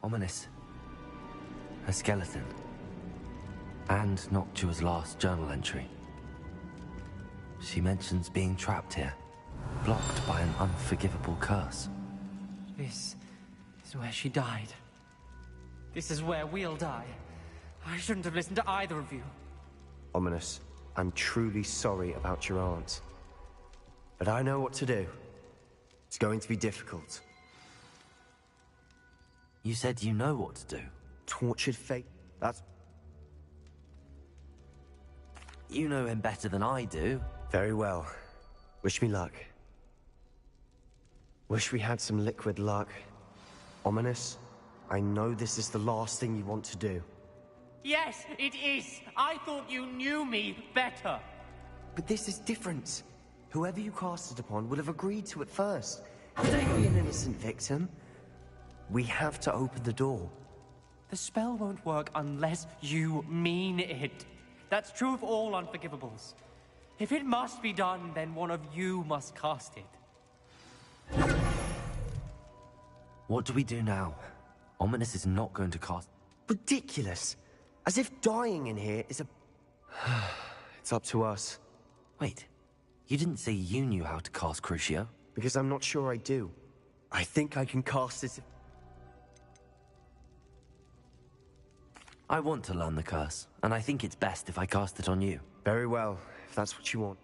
Ominous. A skeleton. And Noctua's last journal entry. She mentions being trapped here, blocked by an unforgivable curse. This is where she died. This is where we'll die. I shouldn't have listened to either of you. Ominous, I'm truly sorry about your aunt. But I know what to do. It's going to be difficult. You said you know what to do. Tortured fate, that's... You know him better than I do. Very well. Wish me luck. Wish we had some liquid luck. Ominous, I know this is the last thing you want to do. Yes, it is. I thought you knew me better. But this is different. Whoever you cast it upon would have agreed to it first. Don't be an innocent victim. We have to open the door. The spell won't work unless you mean it. That's true of all unforgivables. If it must be done, then one of you must cast it. What do we do now? Ominous is not going to cast... Ridiculous. As if dying in here is a... It's up to us. Wait, you didn't say you knew how to cast Crucio? Because I'm not sure I do. I think I can cast this... I want to learn the curse, and I think it's best if I cast it on you. Very well, if that's what you want.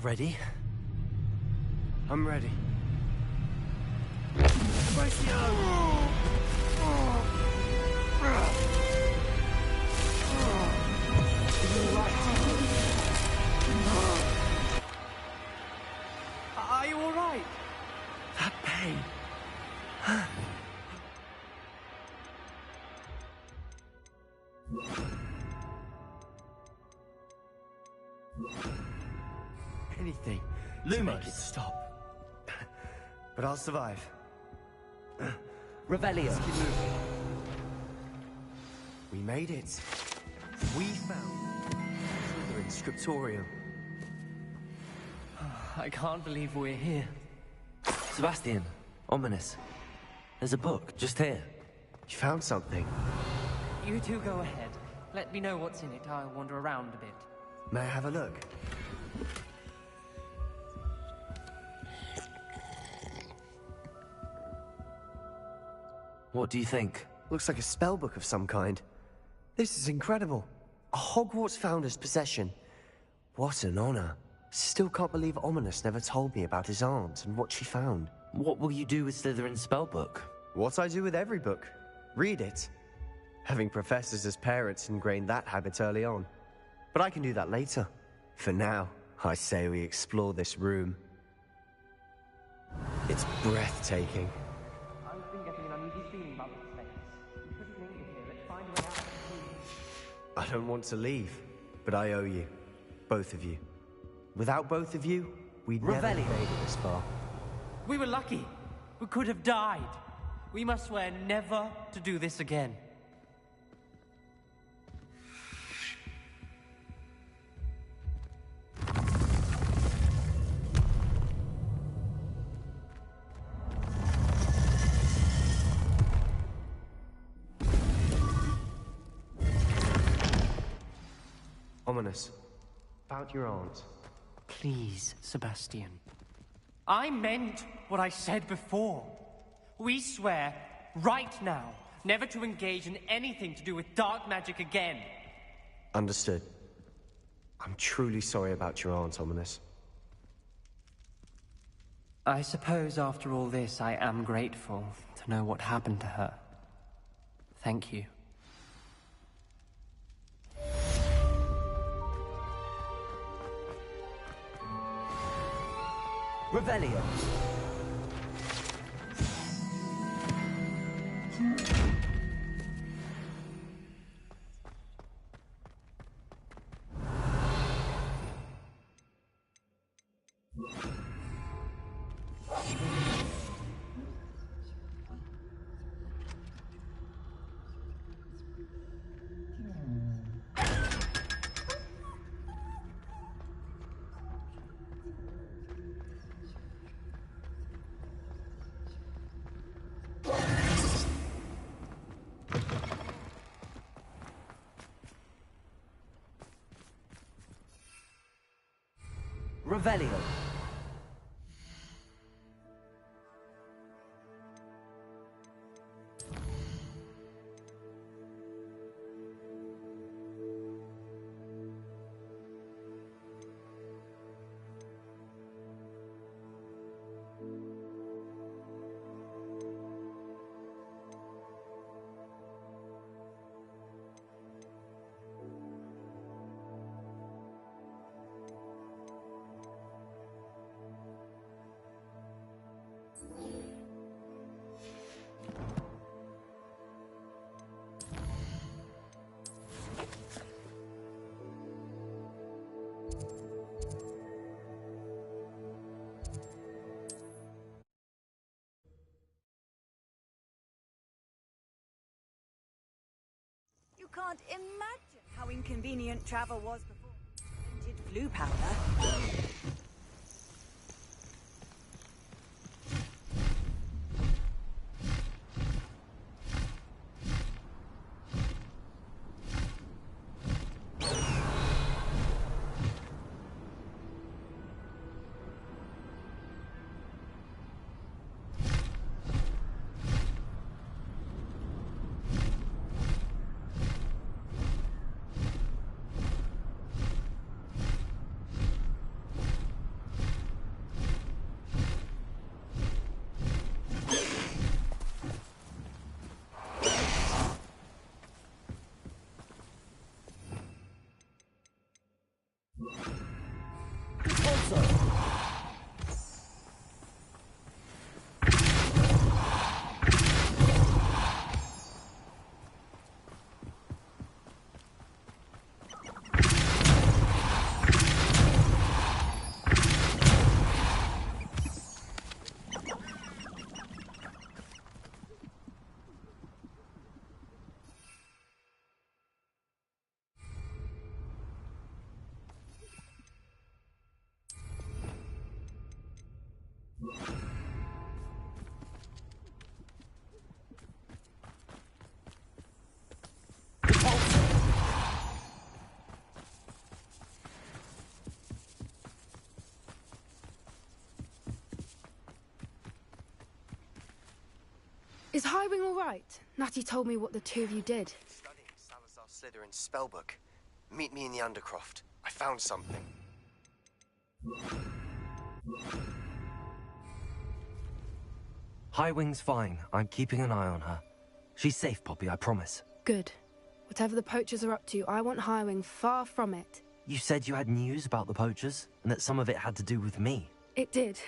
Ready? I'm ready. Are you all right? That pain. Anything to make it stop. But I'll survive. Revelio. Let's keep moving. We made it. We found Slytherin Scriptorium. I can't believe we're here. Sebastian, Ominous. There's a book, just here. You found something. You two go ahead. Let me know what's in it. I'll wander around a bit. May I have a look? What do you think? Looks like a spell book of some kind. This is incredible. A Hogwarts founder's possession. What an honor. Still can't believe Ominous never told me about his aunt and what she found. What will you do with Slytherin's spellbook? What I do with every book. Read it. Having professors as parents ingrained that habit early on. But I can do that later. For now, I say we explore this room. It's breathtaking. I've been getting an uneasy feeling about this place. We couldn't linger here. Let's find a way out of the room. I don't want to leave, but I owe you. Both of you. Without both of you, we'd never have made it this far. We were lucky. We could have died. We must swear never to do this again. Ominous. About your aunt. Please, Sebastian. I meant what I said before. We swear, right now, never to engage in anything to do with dark magic again. Understood. I'm truly sorry about your aunt, Ominous. I suppose after all this, I am grateful to know what happened to her. Thank you. Revelio. Revelio. You can't imagine how inconvenient travel was before tinted blue powder. Is Highwing all right? Natty told me what the two of you did. Studying Salazar Slytherin's spellbook. Meet me in the Undercroft. I found something. Highwing's fine. I'm keeping an eye on her. She's safe, Poppy, I promise. Good. Whatever the poachers are up to, I want Highwing far from it. You said you had news about the poachers, and that some of it had to do with me. It did.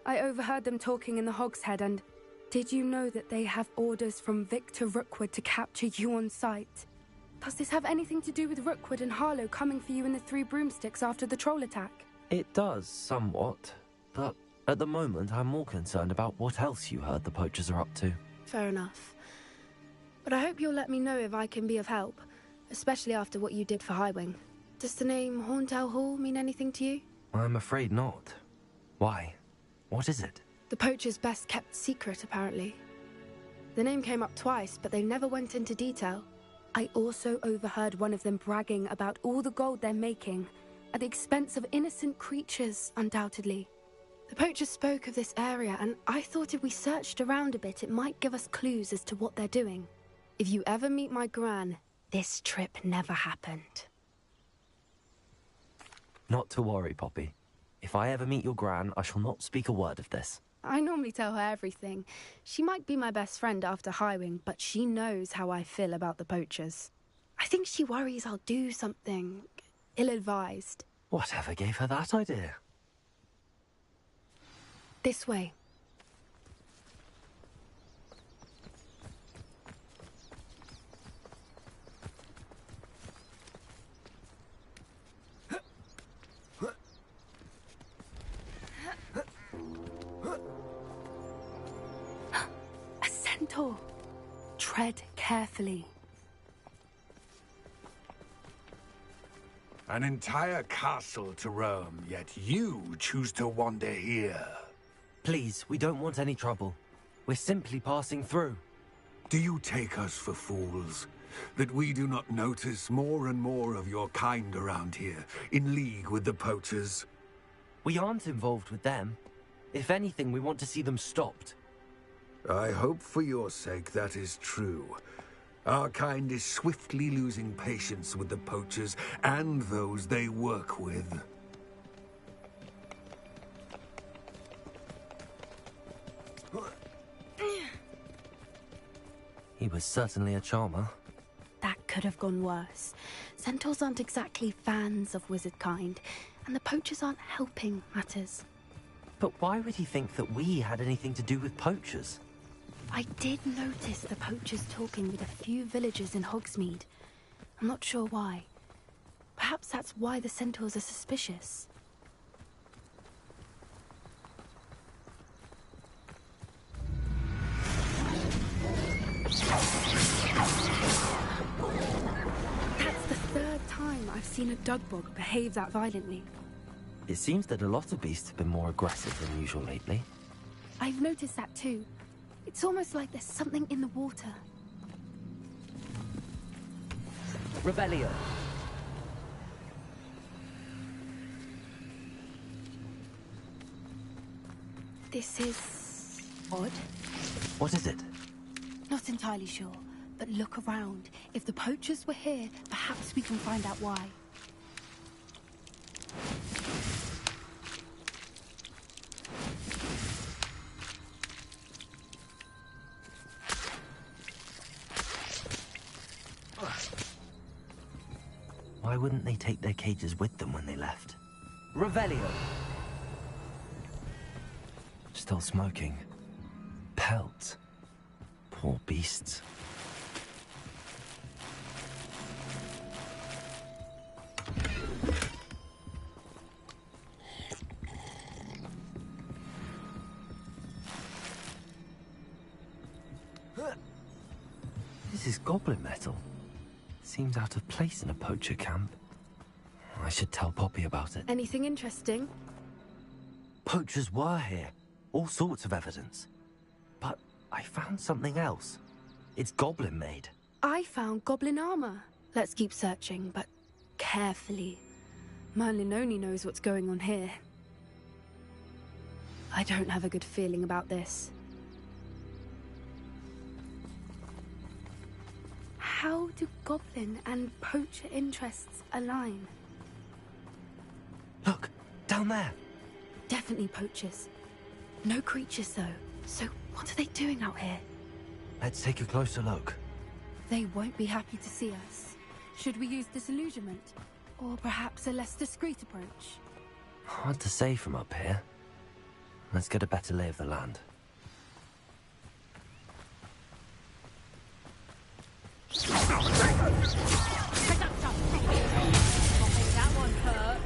I overheard them talking in the Hogshead, and did you know that they have orders from Victor Rookwood to capture you on sight? Does this have anything to do with Rookwood and Harlow coming for you in the Three Broomsticks after the troll attack? It does, somewhat. But at the moment, I'm more concerned about what else you heard the poachers are up to. Fair enough. But I hope you'll let me know if I can be of help, especially after what you did for Highwing. Does the name Horntail Hall mean anything to you? I'm afraid not. Why? What is it? The poacher's best kept secret, apparently. The name came up twice, but they never went into detail. I also overheard one of them bragging about all the gold they're making, at the expense of innocent creatures, undoubtedly. The poacher spoke of this area, and I thought if we searched around a bit, it might give us clues as to what they're doing. If you ever meet my Gran, this trip never happened. Not to worry, Poppy. If I ever meet your Gran, I shall not speak a word of this. I normally tell her everything. She might be my best friend after Highwing, but she knows how I feel about the poachers. I think she worries I'll do something ill-advised. Whatever gave her that idea? This way. A centaur. Tread carefully. An entire castle to roam, yet you choose to wander here. Please, we don't want any trouble. We're simply passing through. Do you take us for fools? That we do not notice more and more of your kind around here, in league with the poachers? We aren't involved with them. If anything, we want to see them stopped. I hope for your sake that is true. Our kind is swiftly losing patience with the poachers and those they work with. He was certainly a charmer. That could have gone worse. Centaurs aren't exactly fans of wizard kind, and the poachers aren't helping matters. But why would he think that we had anything to do with poachers? I did notice the poachers talking with a few villagers in Hogsmeade. I'm not sure why. Perhaps that's why the centaurs are suspicious. That's the third time I've seen a Dugbog behave that violently. It seems that a lot of beasts have been more aggressive than usual lately. I've noticed that too. It's almost like there's something in the water. Revelio. This is odd. What is it? Not entirely sure, but look around. If the poachers were here, perhaps we can find out why. Why wouldn't they take their cages with them when they left? Revelio! Still smoking. Pelts. Poor beasts. This is goblin metal. Seems out of place in a poacher camp. I should tell Poppy about it. Anything interesting? Poachers were here. All sorts of evidence. But I found something else. It's goblin made. I found goblin armor. Let's keep searching, but carefully. Merlin only knows what's going on here. I don't have a good feeling about this. How do goblin and poacher interests align? Look, down there. Definitely poachers. No creatures, though. So what are they doing out here? Let's take a closer look. They won't be happy to see us. Should we use disillusionment? Or perhaps a less discreet approach? Hard to say from up here. Let's get a better lay of the land. That one hurt.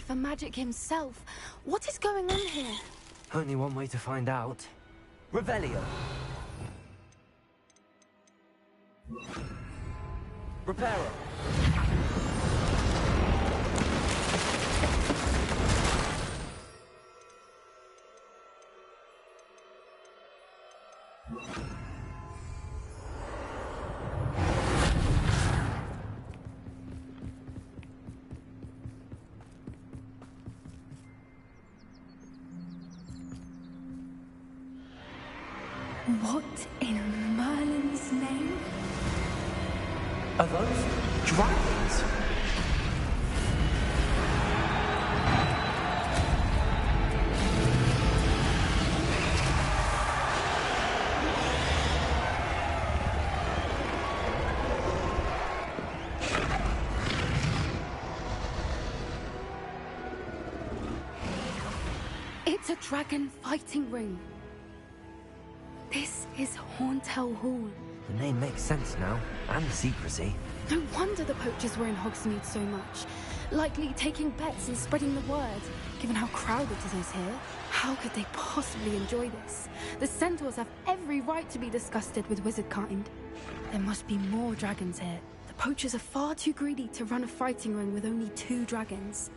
For magic himself. What is going on here? Only one way to find out. Revelio. Reparo. What in Merlin's name? Are those dragons? Dragon fighting ring. This is Horntail Hall. The name makes sense now, and the secrecy. No wonder the poachers were in Hogsmeade so much. Likely taking bets and spreading the word, given how crowded it is here. How could they possibly enjoy this? The centaurs have every right to be disgusted with wizard kind. There must be more dragons here. The poachers are far too greedy to run a fighting ring with only 2 dragons.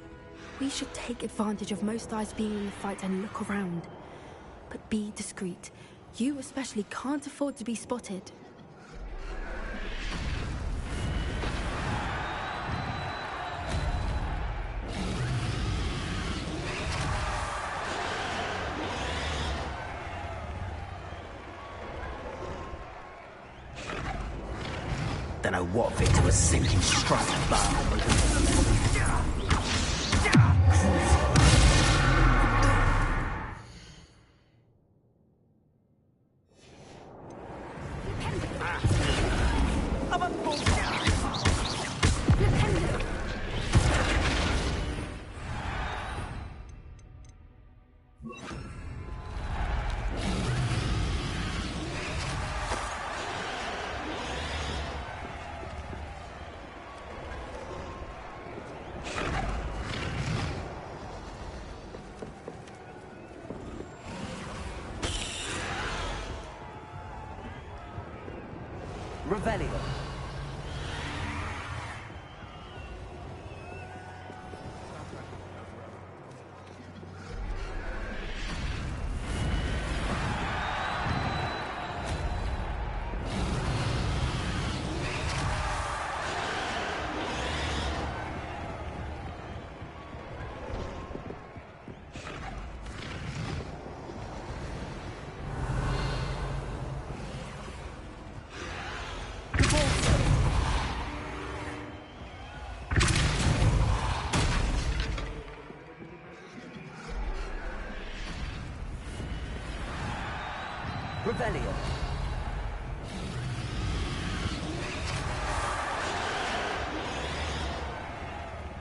We should take advantage of most eyes being in the fight and look around. But be discreet. You especially can't afford to be spotted. Don't know what Victor was thinking, straight above. Revelio. Revelio.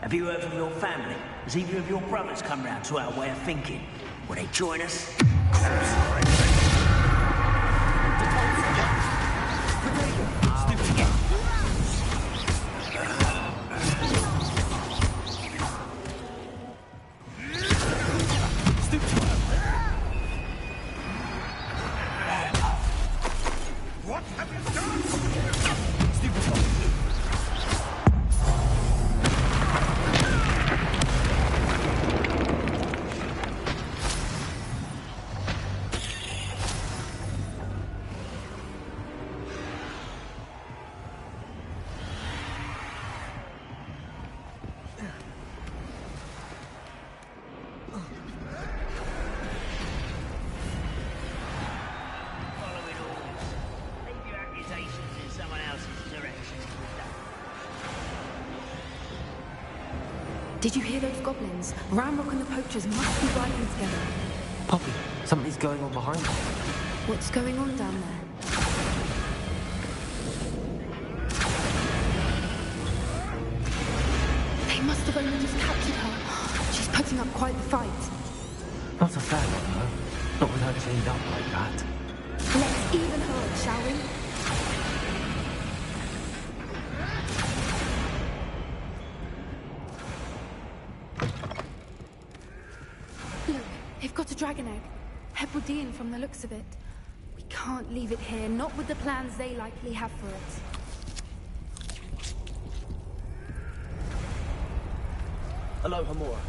Have you heard from your family? Has either of your brothers come round to our way of thinking? Will they join us? Did you hear those goblins? Ranrock and the poachers must be riding together. Poppy, something's going on behind me. What's going on down there? They must have only just captured her. She's putting up quite the fight. Not a fair one, though. Not with her chained up like that. Let's even her, shall we? Look, they've got a dragon egg. Hebridean from the looks of it. We can't leave it here, not with the plans they likely have for it. Hello, Hamura.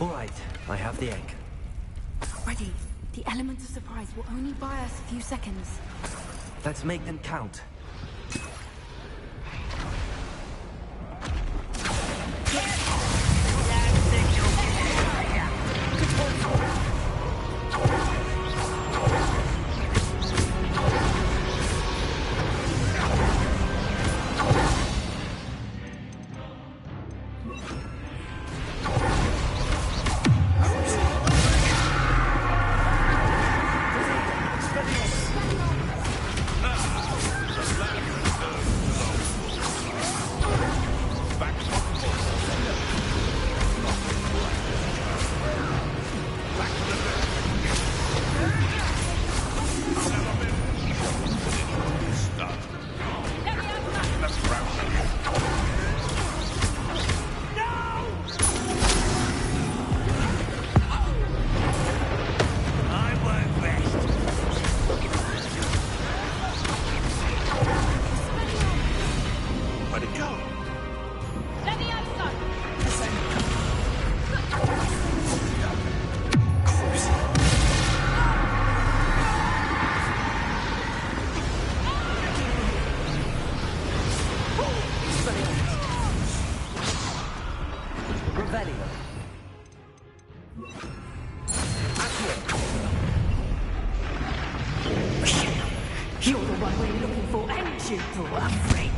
All right, I have the egg. Ready. The element of surprise will only buy us a few seconds. Let's make them count. Good You're the one we're looking for, ain't you, poor friend?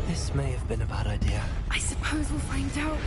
This may have been a bad idea. I suppose we'll find out.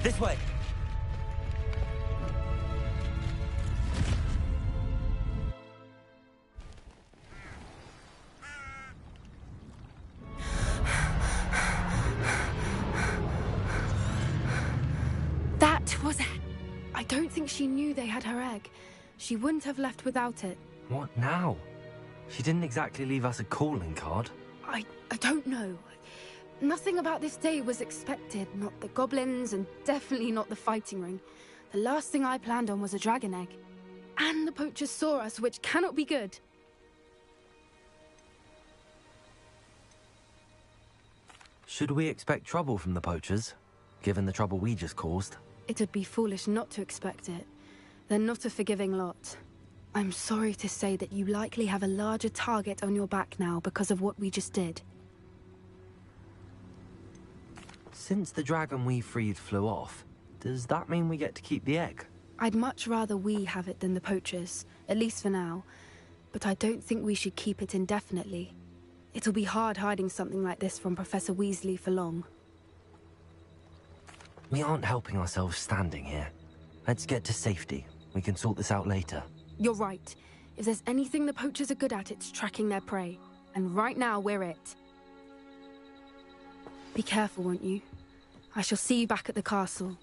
This way. That was it. I don't think she knew they had her egg. She wouldn't have left without it. What now? She didn't exactly leave us a calling card. I don't know. Nothing about this day was expected. Not the goblins, and definitely not the fighting ring. The last thing I planned on was a dragon egg. And the poachers saw us, which cannot be good. Should we expect trouble from the poachers, given the trouble we just caused? It would be foolish not to expect it. They're not a forgiving lot. I'm sorry to say that you likely have a larger target on your back now because of what we just did. Since the dragon we freed flew off, does that mean we get to keep the egg? I'd much rather we have it than the poachers, at least for now. But I don't think we should keep it indefinitely. It'll be hard hiding something like this from Professor Weasley for long. We aren't helping ourselves standing here. Let's get to safety. We can sort this out later. You're right. If there's anything the poachers are good at, it's tracking their prey. And right now, we're it. Be careful, won't you? I shall see you back at the castle.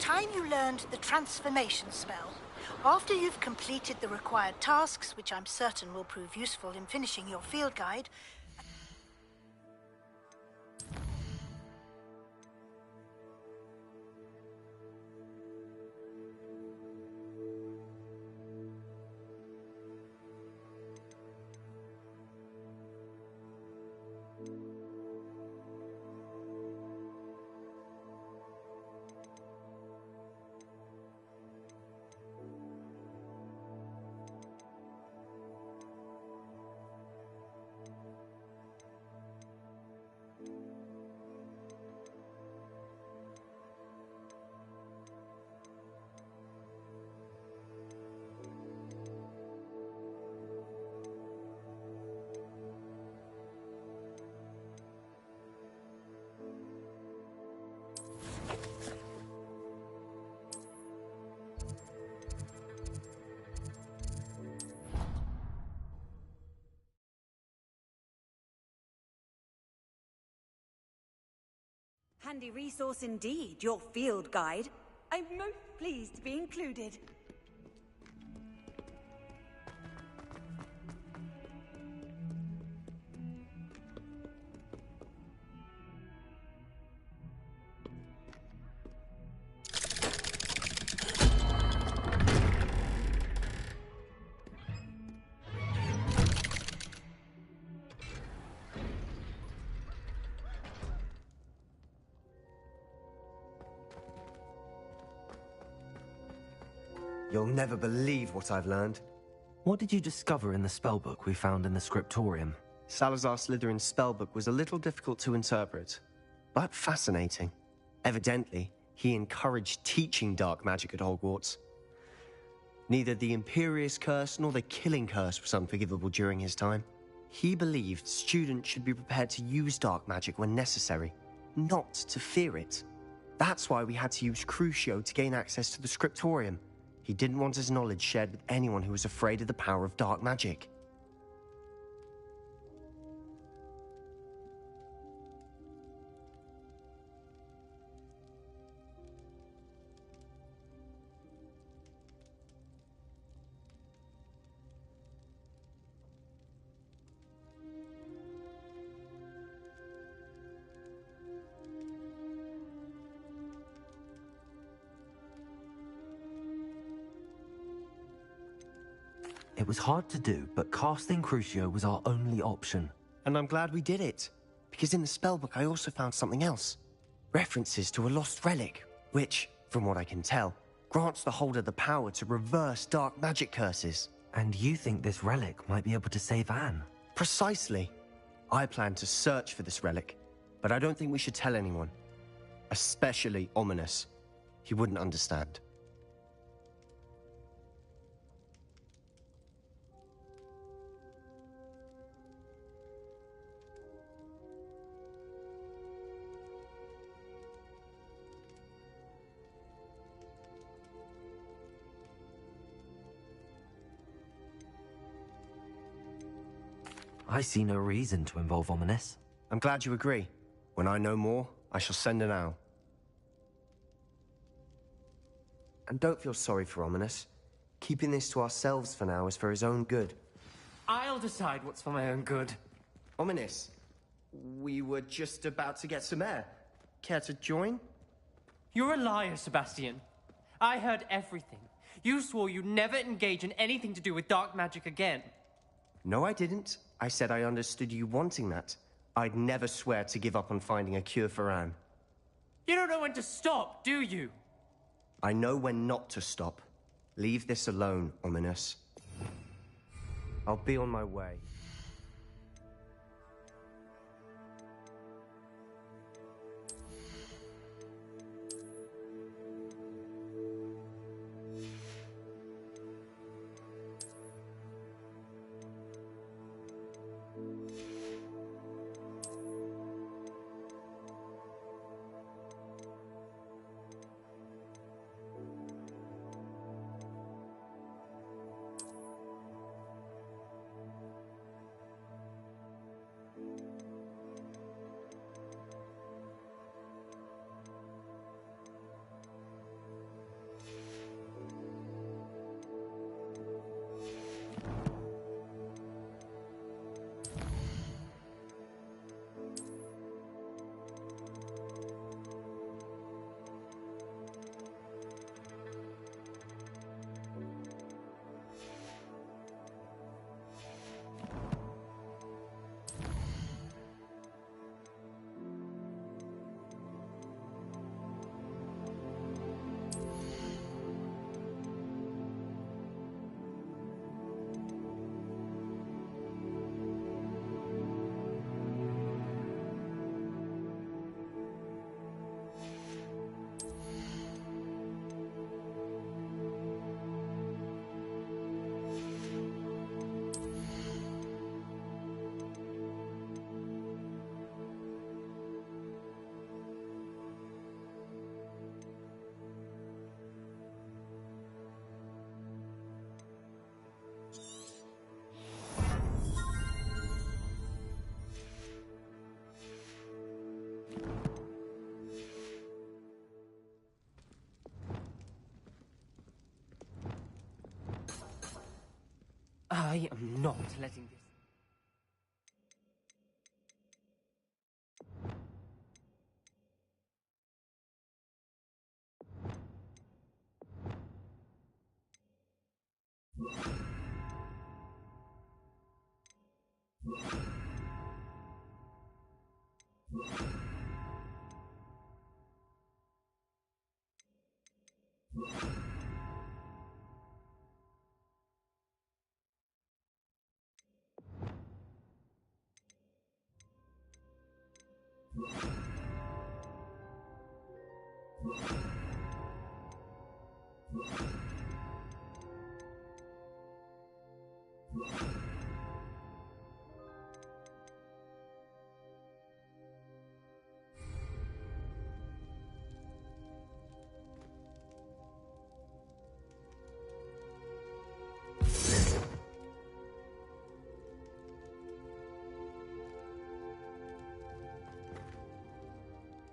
time you learned the transformation spell, after you've completed the required tasks, which I'm certain will prove useful in finishing your field guide, handy resource indeed, your field guide. I'm most pleased to be included. You'll never believe what I've learned. What did you discover in the spellbook we found in the scriptorium? Salazar Slytherin's spellbook was a little difficult to interpret, but fascinating. Evidently, he encouraged teaching dark magic at Hogwarts. Neither the Imperious Curse nor the Killing Curse was unforgivable during his time. He believed students should be prepared to use dark magic when necessary, not to fear it. That's why we had to use Crucio to gain access to the scriptorium. He didn't want his knowledge shared with anyone who was afraid of the power of dark magic. It was hard to do, but casting Crucio was our only option. And I'm glad we did it, because in the spellbook I also found something else. References to a lost relic, which, from what I can tell, grants the holder the power to reverse dark magic curses. And you think this relic might be able to save Anne? Precisely. I plan to search for this relic, but I don't think we should tell anyone. Especially Ominis. He wouldn't understand. I see no reason to involve Ominis. I'm glad you agree. When I know more, I shall send an owl. And don't feel sorry for Ominis. Keeping this to ourselves for now is for his own good. I'll decide what's for my own good. Ominis, we were just about to get some air. Care to join? You're a liar, Sebastian. I heard everything. You swore you'd never engage in anything to do with dark magic again. No, I didn't. I said I understood you wanting that. I'd never swear to give up on finding a cure for Anne. You don't know when to stop, do you? I know when not to stop. Leave this alone, Ominis. I'll be on my way. I am not letting this...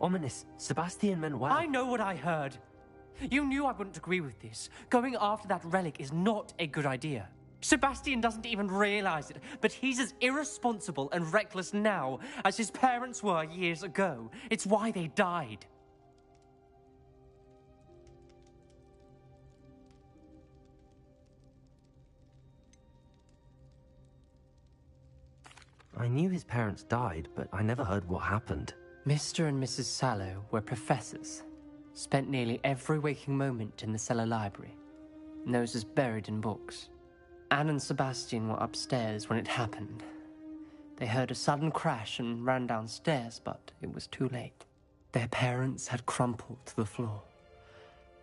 Ominous. Sebastian meant well. I know what I heard. You knew I wouldn't agree with this. Going after that relic is not a good idea. Sebastian doesn't even realize it, but he's as irresponsible and reckless now as his parents were years ago. It's why they died. I knew his parents died, but I never heard what happened. Mr. and Mrs. Sallow were professors. Spent nearly every waking moment in the cellar library. Noses buried in books. Anne and Sebastian were upstairs when it happened. They heard a sudden crash and ran downstairs, but it was too late. Their parents had crumpled to the floor.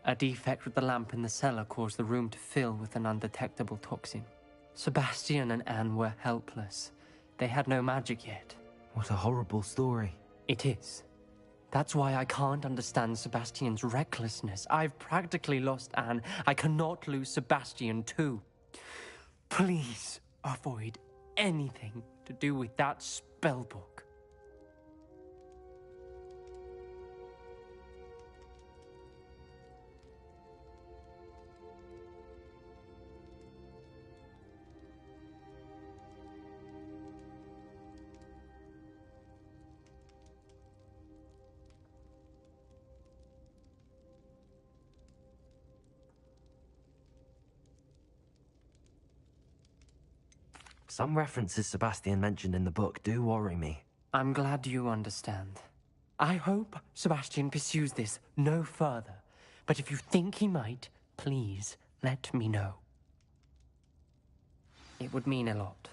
A defect with the lamp in the cellar caused the room to fill with an undetectable toxin. Sebastian and Anne were helpless. They had no magic yet. What a horrible story. It is. That's why I can't understand Sebastian's recklessness. I've practically lost Anne. I cannot lose Sebastian too. Please avoid anything to do with that spellbook. Some references Sebastian mentioned in the book do worry me. I'm glad you understand. I hope Sebastian pursues this no further. But if you think he might, please let me know. It would mean a lot.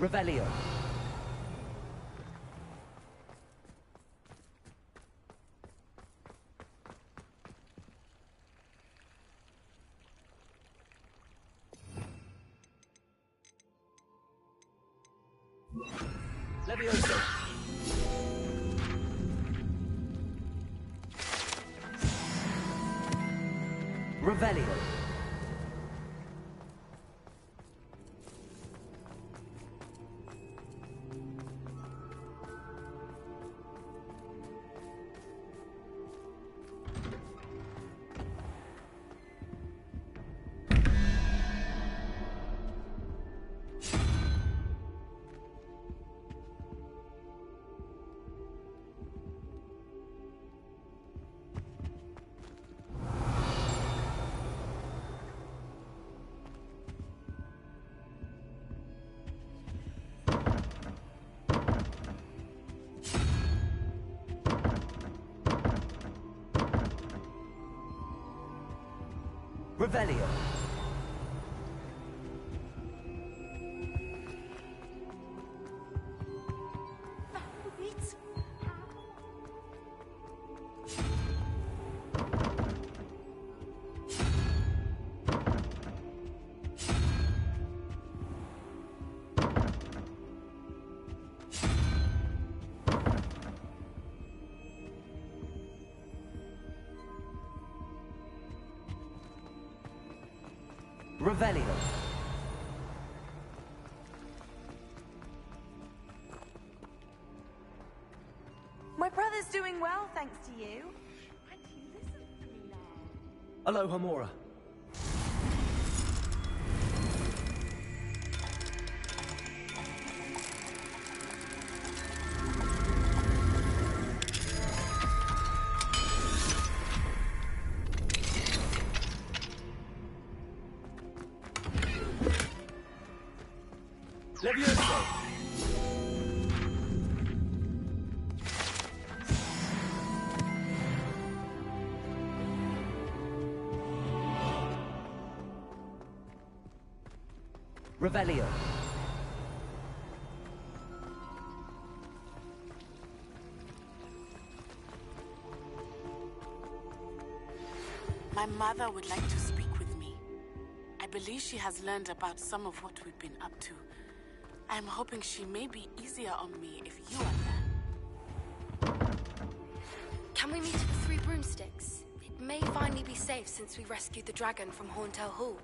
Revelio. Levioso. Revelio. Revelio. Revelio. My brother's doing well, thanks to you. And he listens to me now. Aloha Mora. Levioso! Revelio. My mother would like to speak with me. I believe she has learned about some of what we've been up to. I'm hoping she may be easier on me if you are there. Can we meet at the Three Broomsticks? It may finally be safe since we rescued the dragon from Horntail Hall.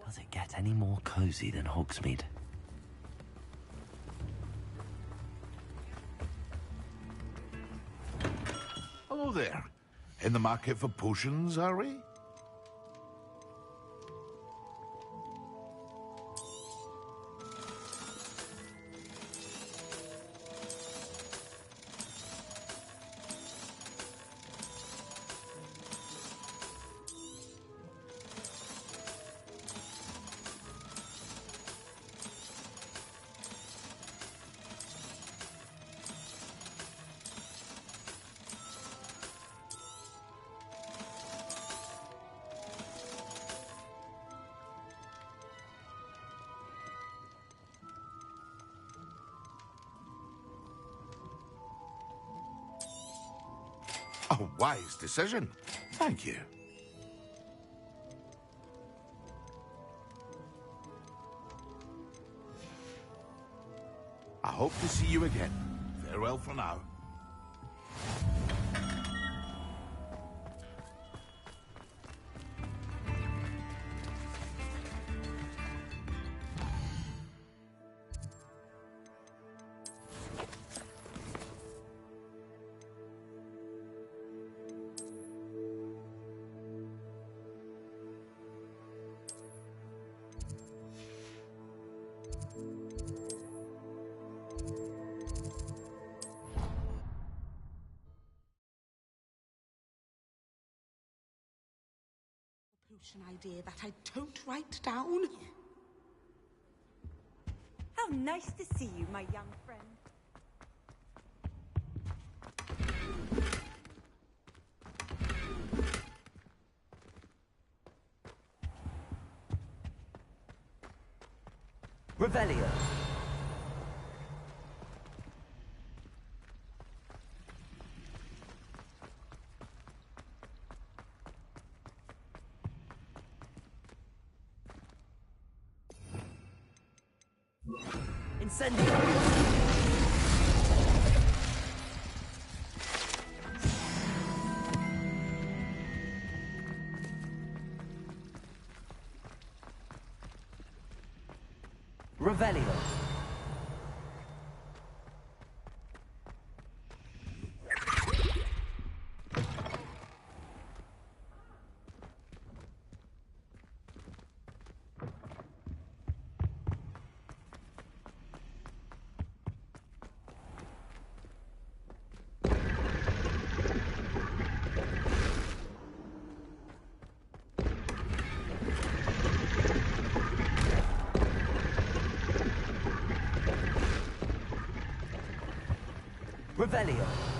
Does it get any more cozy than Hogsmeade? Hello there. In the market for potions, are we? A wise decision. Thank you. I hope to see you again. Farewell for now. Potion idea that I don't write down. How nice to see you, my young friend. Revelio. Incendio. Revelio. Revelio.